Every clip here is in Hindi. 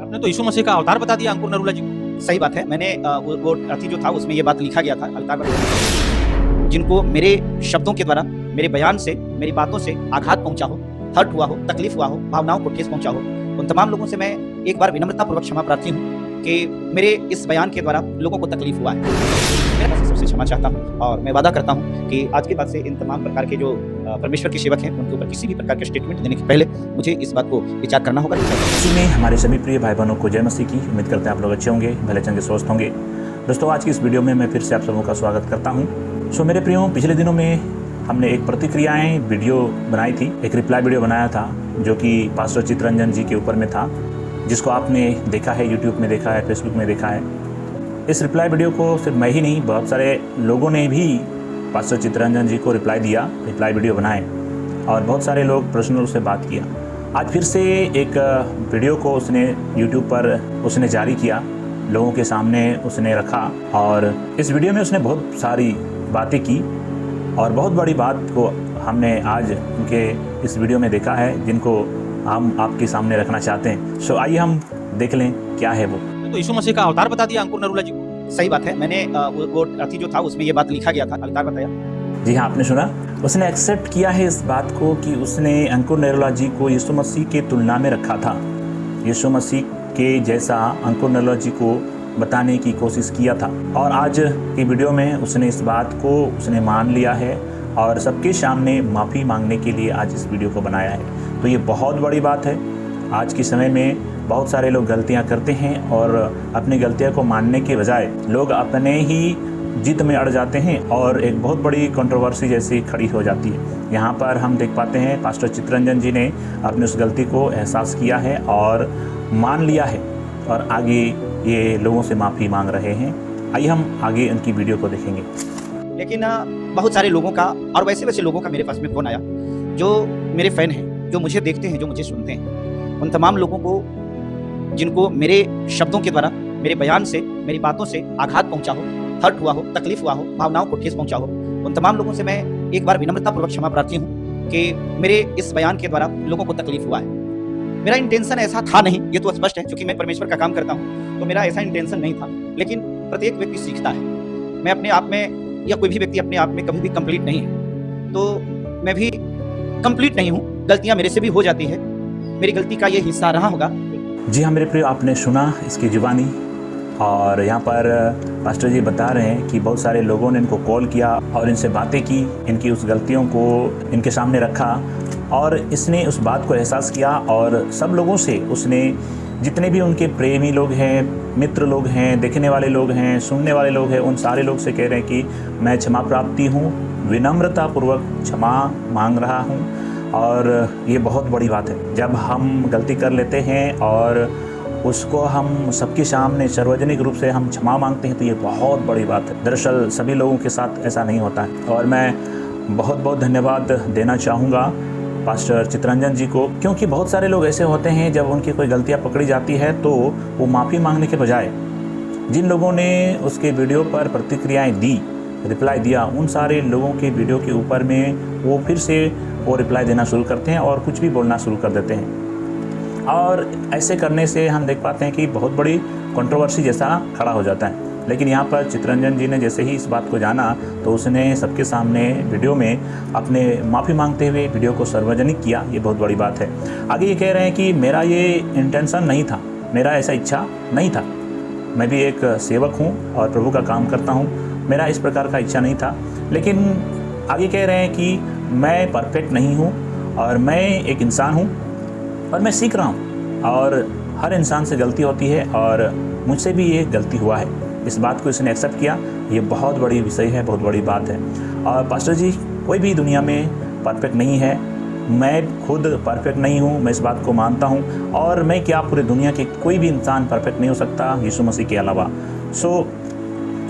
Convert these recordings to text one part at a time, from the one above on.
आपने तो यीशु मसीह का अवतार बता दिया अंकुर नरूला जी को। सही बात है। मैंने वो अथी जो था उसमें ये बात लिखा गया था, अवतार जिनको मेरे शब्दों के द्वारा, मेरे बयान से, मेरी बातों से आघात पहुंचा हो, हर्ट हुआ हो, तकलीफ हुआ हो, भावनाओं को ठेस पहुंचा हो, उन तमाम लोगों से मैं एक बार विनम्रतापूर्वक क्षमा प्रार्थी हूँ कि मेरे इस बयान के द्वारा लोगों को तकलीफ हुआ है। मैं आपसे सबसे क्षमा चाहता हूँ और मैं वादा करता हूँ कि आज के बाद से इन तमाम प्रकार के जो परमेश्वर के सेवक हैं उनके ऊपर किसी भी प्रकार के स्टेटमेंट देने के पहले मुझे इस बात को विचार करना होगा। इसी में हमारे सभी प्रिय भाई बहनों को जय मसीह की। उम्मीद करते हैं आप लोग अच्छे होंगे, भले चंगे स्वस्थ होंगे। दोस्तों, आज की इस वीडियो में मैं फिर से आप सबों का स्वागत करता हूँ। सो मेरे प्रियो, पिछले दिनों में हमने एक प्रतिक्रियाएं वीडियो बनाई थी, एक रिप्लाई वीडियो बनाया था जो कि पास्टर चितरंजन जी के ऊपर में था, जिसको आपने देखा है, यूट्यूब में देखा है, फेसबुक में देखा है। इस रिप्लाई वीडियो को सिर्फ मैं ही नहीं, बहुत सारे लोगों ने भी पास्टर चितरंजन जी को रिप्लाई दिया, रिप्लाई वीडियो बनाए और बहुत सारे लोग पर्सनल उससे बात किया। आज फिर से एक वीडियो को उसने यूट्यूब पर उसने जारी किया, लोगों के सामने उसने रखा और इस वीडियो में उसने बहुत सारी बातें की और बहुत बड़ी बात को हमने आज उनके इस वीडियो में देखा है, जिनको हम आपके सामने रखना चाहते हैं। सो आइए हम देख लें क्या है वो। तो यीशु मसीह का अवतार बता दिया अंकुर नरूला जी को। सही बात है। मैंने वो अथी जो था उसमें ये बात लिखा गया था, अवतार बताया। जी हाँ, आपने सुना। उसने एक्सेप्ट किया है इस बात को कि उसने अंकुर नरूला जी को यीशु मसीह के तुलना में रखा था, यीशु मसीह के जैसा अंकुर नरूला जी को बताने की कोशिश किया था। और आज की वीडियो में उसने इस बात को उसने मान लिया है और सबके सामने माफ़ी मांगने के लिए आज इस वीडियो को बनाया है। तो ये बहुत बड़ी बात है। आज के समय में बहुत सारे लोग गलतियां करते हैं और अपनी गलतियों को मानने के बजाय लोग अपने ही जिद में अड़ जाते हैं और एक बहुत बड़ी कंट्रोवर्सी जैसी खड़ी हो जाती है। यहाँ पर हम देख पाते हैं पास्टर चितरंजन जी ने अपनी उस गलती को एहसास किया है और मान लिया है और आगे ये लोगों से माफ़ी मांग रहे हैं। आइए हम आगे उनकी वीडियो को देखेंगे। लेकिन बहुत सारे लोगों का और वैसे वैसे लोगों का मेरे पास में फ़ोन आया जो मेरे फ़ैन हैं, जो मुझे देखते हैं, जो मुझे सुनते हैं। उन तमाम लोगों को जिनको मेरे शब्दों के द्वारा, मेरे बयान से, मेरी बातों से आघात पहुंचा हो, हर्ट हुआ हो, तकलीफ हुआ हो, भावनाओं को ठेस पहुंचा हो, उन तमाम लोगों से मैं एक बार विनम्रतापूर्वक क्षमा प्रार्थी हूँ कि मेरे इस बयान के द्वारा लोगों को तकलीफ हुआ है। मेरा इंटेंशन ऐसा था नहीं, ये तो स्पष्ट है, क्योंकि मैं परमेश्वर का काम करता हूँ तो मेरा ऐसा इंटेंशन नहीं था। लेकिन प्रत्येक व्यक्ति सीखता है। मैं अपने आप में या कोई भी व्यक्ति अपने आप में कभी भी कंप्लीट नहीं है, तो मैं भी कंप्लीट नहीं हूँ। गलतियाँ मेरे से भी हो जाती है, मेरी गलती का ये हिस्सा रहा होगा। जी हाँ मेरे प्रिय, आपने सुना इसकी जुबानी। और यहाँ पर पास्टर जी बता रहे हैं कि बहुत सारे लोगों ने इनको कॉल किया और इनसे बातें की, इनकी उस गलतियों को इनके सामने रखा और इसने उस बात को एहसास किया और सब लोगों से उसने, जितने भी उनके प्रेमी लोग हैं, मित्र लोग हैं, देखने वाले लोग हैं, सुनने वाले लोग हैं, उन सारे लोग से कह रहे हैं कि मैं क्षमा प्राप्ति हूँ, विनम्रतापूर्वक क्षमा मांग रहा हूँ। और ये बहुत बड़ी बात है। जब हम गलती कर लेते हैं और उसको हम सबके सामने सार्वजनिक रूप से हम क्षमा मांगते हैं तो ये बहुत बड़ी बात है। दरअसल सभी लोगों के साथ ऐसा नहीं होता है और मैं बहुत बहुत धन्यवाद देना चाहूँगा पास्टर चितरंजन जी को, क्योंकि बहुत सारे लोग ऐसे होते हैं जब उनकी कोई गलतियाँ पकड़ी जाती है तो वो माफ़ी मांगने के बजाय जिन लोगों ने उसके वीडियो पर प्रतिक्रियाएँ दी, रिप्लाई दिया, उन सारे लोगों के वीडियो के ऊपर में वो फिर से वो रिप्लाई देना शुरू करते हैं और कुछ भी बोलना शुरू कर देते हैं। और ऐसे करने से हम देख पाते हैं कि बहुत बड़ी कंट्रोवर्सी जैसा खड़ा हो जाता है। लेकिन यहाँ पर चितरंजन जी ने जैसे ही इस बात को जाना तो उसने सबके सामने वीडियो में अपने माफ़ी मांगते हुए वीडियो को सार्वजनिक किया। ये बहुत बड़ी बात है। आगे ये कह रहे हैं कि मेरा ये इंटेंशन नहीं था, मेरा ऐसा इच्छा नहीं था, मैं भी एक सेवक हूँ और प्रभु का काम करता हूँ, मेरा इस प्रकार का इच्छा नहीं था। लेकिन आगे कह रहे हैं कि मैं परफेक्ट नहीं हूँ और मैं एक इंसान हूँ और मैं सीख रहा हूँ और हर इंसान से गलती होती है और मुझसे भी ये गलती हुआ है। इस बात को इसने एक्सेप्ट किया। ये बहुत बड़ी विषय है, बहुत बड़ी बात है। और पास्टर जी, कोई भी दुनिया में परफेक्ट नहीं है, मैं खुद परफेक्ट नहीं हूँ, मैं इस बात को मानता हूँ। और मैं क्या, पूरी दुनिया के कोई भी इंसान परफेक्ट नहीं हो सकता यीशु मसीह के अलावा। सो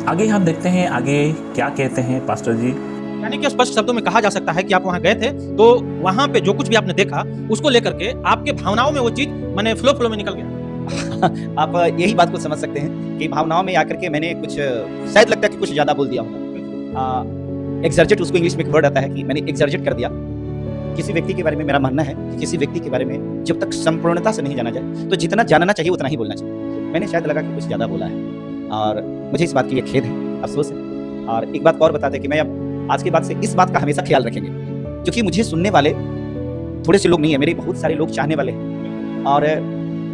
आगे हम देखते हैं आगे क्या कहते हैं पास्टर जी। यानी कि स्पष्ट शब्दों में कहा जा सकता है कि आप वहां गए थे तो वहां पे जो कुछ भी आपने देखा उसको लेकर के आपके भावनाओं में वो चीज मैंने फ्लो में निकल गया। आप यही बात को समझ सकते हैं कि भावनाओं में आकर के मैंने कुछ, शायद लगता है कि कुछ ज्यादा बोल दिया होगा। एक्सर्जेट, उसको इंग्लिश में एक वर्ड आता है कि मैंने एक्सर्जेट कर दिया। किसी व्यक्ति के बारे में मेरा मानना है कि किसी व्यक्ति के बारे में जब तक संपूर्णता से नहीं जाना जाए तो जितना जानना चाहिए उतना ही बोलना चाहिए। मैंने शायद लगा कि कुछ ज़्यादा बोला है और मुझे इस बात के लिए खेद है, अफसोस है। और एक बात और बता दें कि मैं अब आज के बाद से इस बात का हमेशा ख्याल रखेंगे, क्योंकि मुझे सुनने वाले थोड़े से लोग नहीं है, मेरे बहुत सारे लोग चाहने वाले हैं और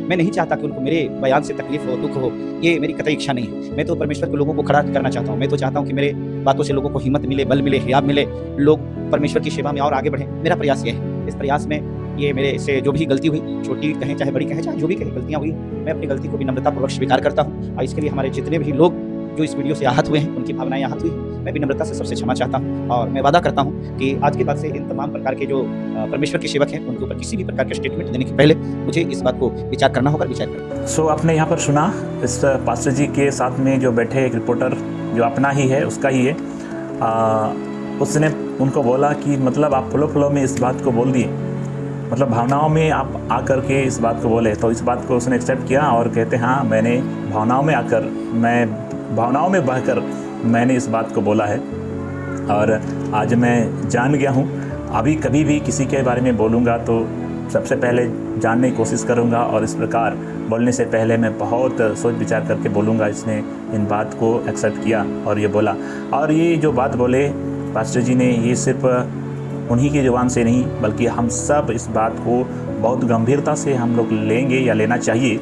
मैं नहीं चाहता कि उनको मेरे बयान से तकलीफ हो, दुख हो, ये मेरी कतई इच्छा नहीं है। मैं तो परमेश्वर के लोगों को खड़ा करना चाहता हूँ। मैं तो चाहता हूँ कि मेरे बातों से लोगों को हिम्मत मिले, बल मिले, हियाब मिले, लोग परमेश्वर की सेवा में और आगे बढ़ें। मेरा प्रयास ये है। इस प्रयास में ये मेरे से जो भी गलती हुई, छोटी कहें चाहे बड़ी कहें, चाहे जो भी कहें, गलतियाँ हुई, मैं अपनी गलती को भी नम्रतापूर्वक स्वीकार करता हूँ। और इसके लिए हमारे जितने भी लोग जो इस वीडियो से आहत हुए हैं, उनकी भावनाएं आहत हुई, मैं विनम्रता से सबसे क्षमा चाहता हूं और मैं वादा करता हूं कि आज के बाद से इन तमाम प्रकार के जो परमेश्वर के सेवक हैं उनके ऊपर किसी भी प्रकार के स्टेटमेंट देने के पहले मुझे इस बात को विचार करना होगा, विचार करना। सो आपने यहाँ पर सुना, इस पास्टर जी के साथ में जो बैठे एक रिपोर्टर जो अपना ही है, उसका ही है, उसने उनको बोला कि मतलब आप फ्लो में इस बात को बोल दिए, मतलब भावनाओं में आप आकर के इस बात को बोले। तो इस बात को उसने एक्सेप्ट किया और कहते हाँ, मैंने भावनाओं में आकर, मैं भावनाओं में बहकर मैंने इस बात को बोला है और आज मैं जान गया हूँ। अभी कभी भी किसी के बारे में बोलूँगा तो सबसे पहले जानने की कोशिश करूँगा और इस प्रकार बोलने से पहले मैं बहुत सोच विचार करके बोलूँगा। इसने इन बात को एक्सेप्ट किया और ये बोला, और ये जो बात बोले पास्टर जी ने, ये सिर्फ उन्हीं की ज़ुबान से नहीं बल्कि हम सब इस बात को बहुत गंभीरता से हम लोग लेंगे या लेना चाहिए,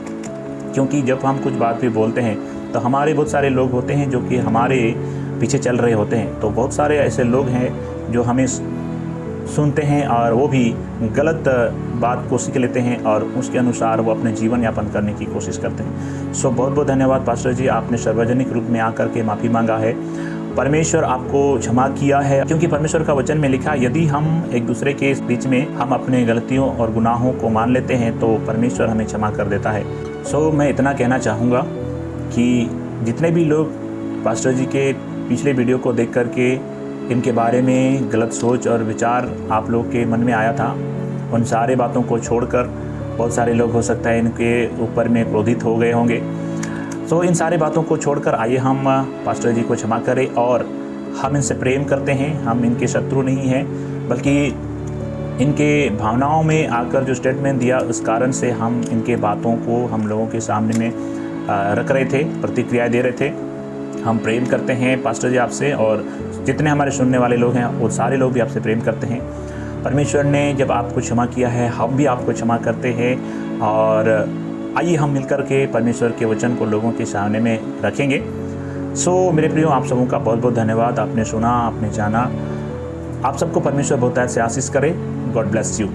क्योंकि जब हम कुछ बात भी बोलते हैं तो हमारे बहुत सारे लोग होते हैं जो कि हमारे पीछे चल रहे होते हैं। तो बहुत सारे ऐसे लोग हैं जो हमें सुनते हैं और वो भी गलत बात को सीख लेते हैं और उसके अनुसार वो अपने जीवन यापन करने की कोशिश करते हैं। सो बहुत बहुत धन्यवाद पास्टर जी, आपने सार्वजनिक रूप में आकर के माफ़ी मांगा है। परमेश्वर आपको क्षमा किया है, क्योंकि परमेश्वर का वचन में लिखा, यदि हम एक दूसरे के बीच में हम अपने गलतियों और गुनाहों को मान लेते हैं तो परमेश्वर हमें क्षमा कर देता है। सो मैं इतना कहना चाहूँगा कि जितने भी लोग पास्टर जी के पिछले वीडियो को देख कर के इनके बारे में गलत सोच और विचार आप लोग के मन में आया था, उन सारे बातों को छोड़कर, बहुत सारे लोग हो सकता है इनके ऊपर में क्रोधित हो गए होंगे, तो इन सारे बातों को छोड़कर आइए हम पास्टर जी को क्षमा करें और हम इनसे प्रेम करते हैं। हम इनके शत्रु नहीं हैं, बल्कि इनके भावनाओं में आकर जो स्टेटमेंट दिया उस कारण से हम इनके बातों को हम लोगों के सामने में रख रहे थे, प्रतिक्रिया दे रहे थे। हम प्रेम करते हैं पास्टर जी आपसे, और जितने हमारे सुनने वाले लोग हैं वो सारे लोग भी आपसे प्रेम करते हैं। परमेश्वर ने जब आपको क्षमा किया है, हम भी आपको क्षमा करते हैं और आइए हम मिलकर के परमेश्वर के वचन को लोगों के सामने में रखेंगे। सो मेरे प्रियो, आप सबों का बहुत बहुत धन्यवाद। आपने सुना, आपने जाना। आप सबको परमेश्वर बहुत से आशीष करे। God bless you.